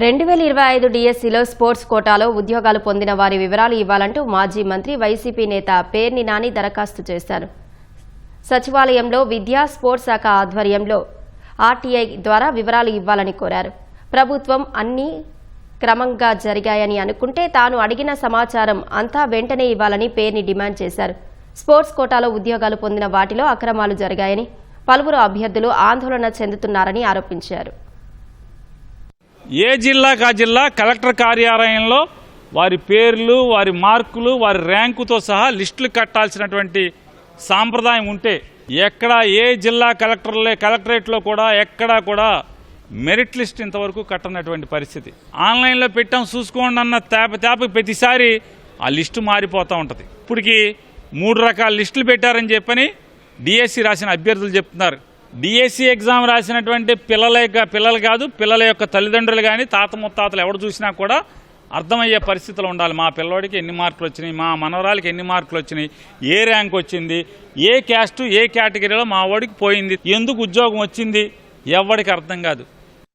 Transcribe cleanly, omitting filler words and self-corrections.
2025 డిఎస్సిలో స్పోర్ట్స్ కోటాలో ఉద్యోగాలు పొందిన వారి వివరాలు ఇవ్వాలంటూ మాజీ మంత్రి వైసీపీ నేత పేర్ని నాని దరఖాస్తు చేశారు. సచివాలయంలో విద్యా స్పోర్ట్స్ శాఖ ఆధ్వర్యంలో ఆర్టీఐ ద్వారా వివరాలు ఇవ్వాలని కోరారు. ప్రభుత్వం అన్ని క్రమంగా జరిగాయని అనుకుంటే తాను అడిగిన సమాచారం అంతా వెంటనే ఇవ్వాలని పేర్ని డిమాండ్ చేశారు. స్పోర్ట్స్ కోటాలో ఉద్యోగాలు పొందిన వాటిలో అక్రమాలు జరిగాయని పలువురు అభ్యర్థులు ఆందోళన చెందుతున్నారని ఆరోపించారు. ఏ జిల్లాకు ఆ జిల్లా కలెక్టర్ కార్యాలయంలో వారి పేర్లు, వారి మార్కులు, వారి ర్యాంకుతో సహా లిస్టులు కట్టాల్సినటువంటి సాంప్రదాయం ఉంటే ఎక్కడ ఏ జిల్లా కలెక్టరేట్లో కూడా ఎక్కడా కూడా మెరిట్ లిస్ట్ ఇంతవరకు కట్టనటువంటి పరిస్థితి. ఆన్లైన్లో పెట్టాం చూసుకోండి అన్న తేప ప్రతిసారి ఆ లిస్టు మారిపోతూ ఉంటుంది. ఇప్పటికి 3 రకాల లిస్టులు పెట్టారని చెప్పని డిఎస్సి రాసిన అభ్యర్థులు చెప్తున్నారు. డిఎస్సి ఎగ్జామ్ రాసినటువంటి పిల్లలు కాదు, పిల్లల యొక్క తల్లిదండ్రులు కానీ తాత ముత్తాతలు ఎవరు చూసినా కూడా అర్థమయ్యే పరిస్థితులు ఉండాలి. మా పిల్లవాడికి ఎన్ని మార్కులు వచ్చినాయి, మా మనవరాలకి ఎన్ని మార్కులు వచ్చినాయి, ఏ ర్యాంక్ వచ్చింది, ఏ క్యాస్టు ఏ కేటగిరీలో మా వాడికి పోయింది, ఎందుకు ఉద్యోగం వచ్చింది, ఎవరికి అర్థం కాదు.